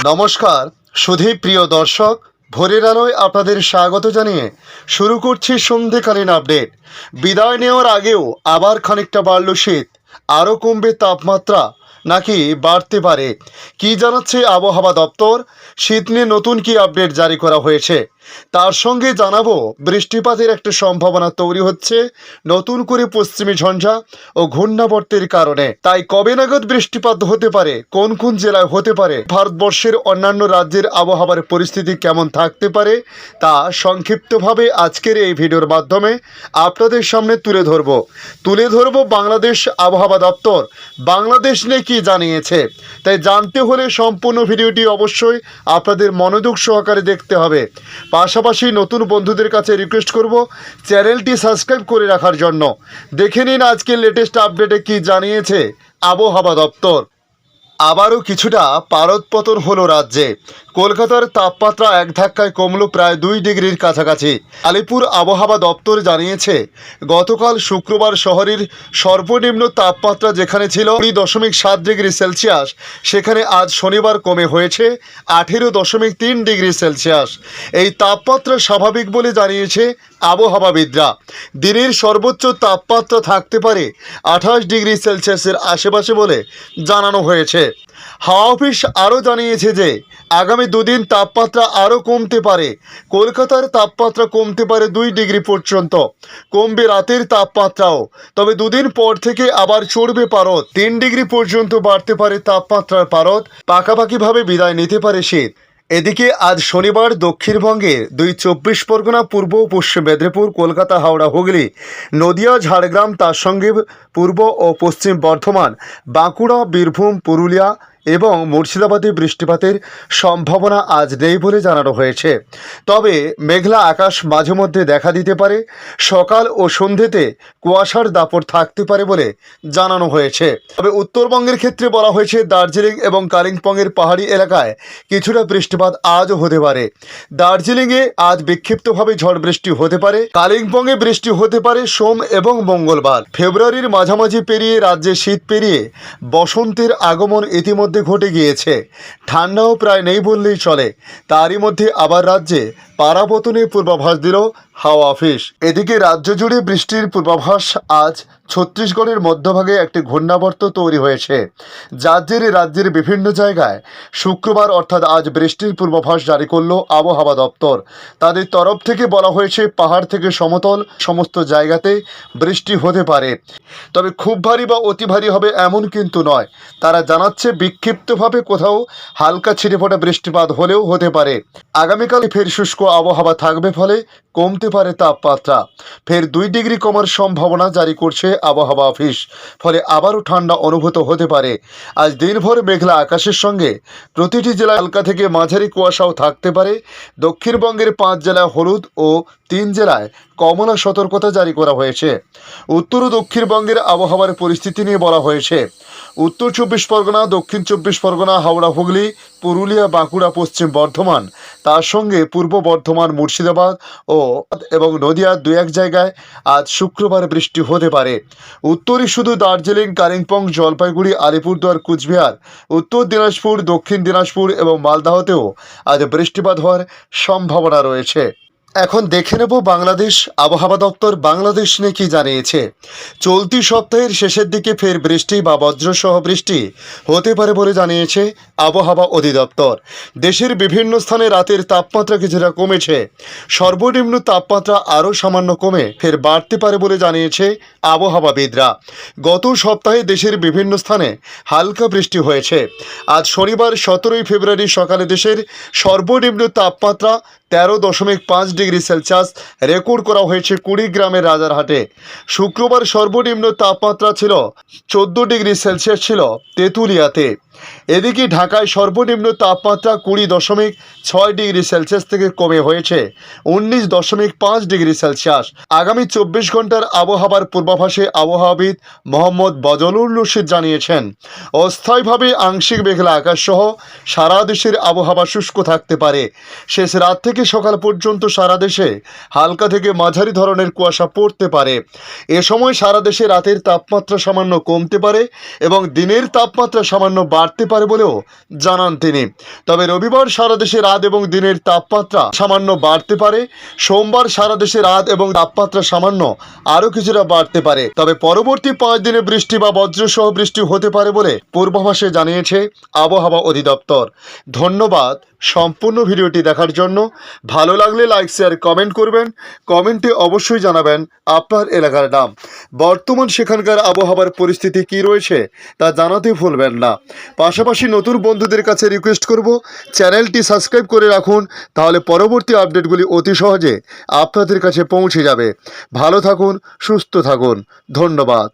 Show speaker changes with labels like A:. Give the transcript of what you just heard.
A: নমস্কার সুধী প্রিয় দর্শক, ভোরের আলোয় আপনাদের স্বাগত জানিয়ে শুরু করছি সন্ধেকালীন আপডেট। বিদায় নেওয়ার আগেও আবার খানিকটা বাড়ল শীত, আরও কমবে তাপমাত্রা নাকি বাড়তে পারে, কি জানাচ্ছে আবহাওয়া দপ্তর? শীত নিয়ে নতুন কি আপডেট জারি করা হয়েছে, তার সঙ্গে জানাবো বৃষ্টিপাতের একটা সম্ভাবনা তৈরি হচ্ছে নতুন করে পশ্চিমী ঝঞ্ঝা ও ঘূর্ণাবর্তের কারণে। তাই কবে নাগাদ বৃষ্টিপাত হতে পারে, কোন কোন জেলায় হতে পারে, ভারতবর্ষের অন্যান্য রাজ্যের আবহাওয়ার পরিস্থিতি কেমন থাকতে পারে, তা সংক্ষিপ্তভাবে আজকের এই ভিডিওর মাধ্যমে আপনাদের সামনে তুলে ধরব বাংলাদেশ আবহাওয়া দপ্তর বাংলাদেশ নিয়ে কি জানিয়েছে। তাই জানতে হলে সম্পূর্ণ ভিডিওটি অবশ্যই আপনাদের মনোযোগ সহকারে দেখতে হবে। পাশাপাশি নতুন বন্ধুদের কাছে রিকোয়েস্ট করব চ্যানেলটি সাবস্ক্রাইব করে রাখার জন্য। দেখে নিন আজকের লেটেস্ট আপডেটে কি জানিয়েছে আবহাওয়া দপ্তর। আবারও কিছুটা পারদপতন হলো রাজ্যে। কলকাতার তাপমাত্রা এক ধাক্কায় কমল প্রায় 2 ডিগ্রির কাছাকাছি। আলিপুর আবহাওয়া দপ্তর জানিয়েছে, গতকাল শুক্রবার শহরের সর্বনিম্ন তাপমাত্রা যেখানে ছিল 20.7 ডিগ্রি সেলসিয়াস, সেখানে আজ শনিবার কমে হয়েছে 18.3 ডিগ্রি সেলসিয়াস। এই তাপমাত্রা স্বাভাবিক বলে জানিয়েছে আবহাওয়াবিদরা। দিনের সর্বোচ্চ তাপমাত্রা থাকতে পারে 28 ডিগ্রি সেলসিয়াসের আশেপাশে বলে জানানো হয়েছে। হাওয়া অফিস আরও জানিয়েছে যে আগামী দুদিন তাপমাত্রা আরও কমতে পারে। কলকাতার তাপমাত্রা কমতে পারে 2 ডিগ্রি পর্যন্ত, কমবে রাতের তাপমাত্রাও। তবে দুদিন পর থেকে আবার চড়বে পারদ, 3 ডিগ্রি পর্যন্ত বাড়তে পারে তাপমাত্রার পারদ, পাকাপাকিভাবে বিদায় নিতে পারে শীত। এদিকে আজ শনিবার দক্ষিণবঙ্গের 24 পরগনা, পূর্ব ও পশ্চিম মেদিনীপুর, কলকাতা, হাওড়া, হুগলি, নদিয়া, ঝাড়গ্রাম, তার সঙ্গে পূর্ব ও পশ্চিম বর্ধমান, বাঁকুড়া, বীরভূম, পুরুলিয়া এবং মুর্শিদাবাদে বৃষ্টিপাতের সম্ভাবনা আজ নেই বলে জানানো হয়েছে। তবে মেঘলা আকাশ মাঝে মধ্যে দেখা দিতে পারে। সকাল ও সন্ধ্যেতে কুয়াশার দাপট থাকতে পারে বলে জানানো হয়েছে। তবে উত্তরবঙ্গের ক্ষেত্রে বলা হয়েছে, দার্জিলিং এবং কালিম্পংয়ের পাহাড়ি এলাকায় কিছুটা বৃষ্টিপাত আজও হতে পারে। দার্জিলিংয়ে আজ বিক্ষিপ্তভাবে ঝড় বৃষ্টি হতে পারে। কালিম্পংয়ে বৃষ্টি হতে পারে সোম এবং মঙ্গলবার। ফেব্রুয়ারির মাঝামাঝি পেরিয়ে রাজ্যে শীত পেরিয়ে বসন্তের আগমন ইতিমধ্যে ঘটে গিয়েছে। ঠান্ডাও প্রায় নেই বললেই চলে। তারই মধ্যে আবার রাজ্যে পারাবতনের পূর্বাভাস দিল হাওয়া অফিস। এদিকে রাজ্য জুড়ে বৃষ্টির পূর্বাভাস। আজ ছত্তিশগড়ের মধ্যভাগে একটি ঘূর্ণাবর্ত তৈরি হয়েছে, যার জেরে রাজ্যের বিভিন্ন জায়গায় শুক্রবার অর্থাৎ আজ বৃষ্টির পূর্বাভাস জারি করল আবহাওয়া দপ্তর। তাদের তরফ থেকে বলা হয়েছে, পাহাড় থেকে সমতল সমস্ত জায়গাতে বৃষ্টি হতে পারে। তবে খুব ভারী বা অতি ভারী হবে এমন কিন্তু নয়। তারা জানাচ্ছে, বিক্ষিপ্তভাবে কোথাও হালকা ছিটেফোঁটা বৃষ্টিপাত হলেও হতে পারে। আগামীকাল ফের শুষ্ক আবহাওয়া থাকবে, ফলে কমতে পারে তাপমাত্রা। ফের 2 ডিগ্রি কমার সম্ভাবনা জারি করছে আবহাওয়া অফিস, ফলে আবারও ঠান্ডা অনুভূত হতে পারে। আজ দিনভর মেঘলা আকাশের সঙ্গে প্রতিটি জেলায় হালকা থেকে মাঝারি কুয়াশাও থাকতে পারে। দক্ষিণবঙ্গের 5 জেলায় হলুদ ও 3 জেলায় কমলা সতর্কতা জারি করা হয়েছে। উত্তর ও দক্ষিণবঙ্গের আবহাওয়ার পরিস্থিতি নিয়ে বলা হয়েছে, উত্তর 24 পরগনা, দক্ষিণ 24 পরগনা, হাওড়া, হুগলি, পুরুলিয়া, বাঁকুড়া, পশ্চিম বর্ধমান, তার সঙ্গে পূর্ব বর্ধমান, মুর্শিদাবাদ এবং নদিয়ার 2-1 জায়গায় আজ শুক্রবার বৃষ্টি হতে পারে। উত্তরে শুধু দার্জিলিং, কালিম্পং, জলপাইগুড়ি, আলিপুরদুয়ার, কুচবিহার, উত্তর দিনাজপুর, দক্ষিণ দিনাজপুর এবং মালদাহতেও আজ বৃষ্টিপাত হওয়ার সম্ভাবনা রয়েছে। এখন দেখে নেব বাংলাদেশ আবহাওয়া দপ্তর বাংলাদেশ নিয়ে কি জানিয়েছে। চলতি সপ্তাহের শেষের দিকে ফের বৃষ্টি বা বজ্রসহ বৃষ্টি হতে পারে বলে জানিয়েছে আবহাওয়া অধিদপ্তর। দেশের বিভিন্ন স্থানে রাতের তাপমাত্রা কিছুটা কমেছে। সর্বনিম্ন তাপমাত্রা আরও সামান্য কমে ফের বাড়তে পারে বলে জানিয়েছে আবহাওয়াবিদরা। গত সপ্তাহে দেশের বিভিন্ন স্থানে হালকা বৃষ্টি হয়েছে। আজ শনিবার 17 ফেব্রুয়ারি সকালে দেশের সর্বনিম্ন তাপমাত্রা 13.5 ডিগ্রি সেলসিয়াস রেকর্ড করা হয়েছে কুড়িগ্রামের রাজারহাটে। শুক্রবার সর্বনিম্ন তাপমাত্রা ছিল 14 ডিগ্রি সেলসিয়াস ছিল তেঁতুলিয়াতে। এদিকে ঢাকায় সর্বনিম্ন তাপমাত্রা 20.6 ডিগ্রি সেলসিয়াস থেকে কমে হয়েছে 19.5 ডিগ্রি সেলসিয়াস। আগামী 24 ঘন্টার আবহাওয়ার পূর্বাভাসে আবহাওয়াবিদ মোহাম্মদ বজলুর রশিদ জানিয়েছেন, অস্থায়ীভাবে আংশিক মেঘলা আকাশ সহ সারা দেশের আবহাওয়া শুষ্ক থাকতে পারে। শেষ রাত থেকে সকাল পর্যন্ত সারা দেশে হালকা থেকে মাঝারি ধরনের কুয়াশা পড়তে পারে। এ সময় সারা দেশে রাতের তাপমাত্রা সামান্য কমতে পারে এবং দিনের তাপমাত্রা সামান্য বাড়তে বাড়তে পারে বলেও জানান তিনি। তবে রবিবার সারা দেশে রাত এবং দিনের তাপমাত্রা সামান্য বাড়তে পারে। সোমবার সারা দেশে রাত এবং তাপমাত্রা সামান্য আরও কিছুটা বাড়তে পারে। তবে পরবর্তী 5 দিনে বৃষ্টি বা বজ্রসহ বৃষ্টি হতে পারে বলে পূর্বাভাসে জানিয়েছে আবহাওয়া অধিদপ্তর। ধন্যবাদ সম্পূর্ণ ভিডিওটি দেখার জন্য। ভালো লাগলে লাইক শেয়ার কমেন্ট করবেন। কমেন্টে অবশ্যই জানাবেন আপনার এলাকার নাম। বর্তমান সেখানকার আবহাওয়ার পরিস্থিতি কী রয়েছে তা জানাতে ভুলবেন না। পাশাপাশি নতুন বন্ধুদের কাছে রিকোয়েস্ট করব, চ্যানেলটি সাবস্ক্রাইব করে রাখুন, তাহলে পরবর্তী আপডেটগুলি অতি সহজে আপনাদের কাছে পৌঁছে যাবে। ভালো থাকুন, সুস্থ থাকুন। ধন্যবাদ।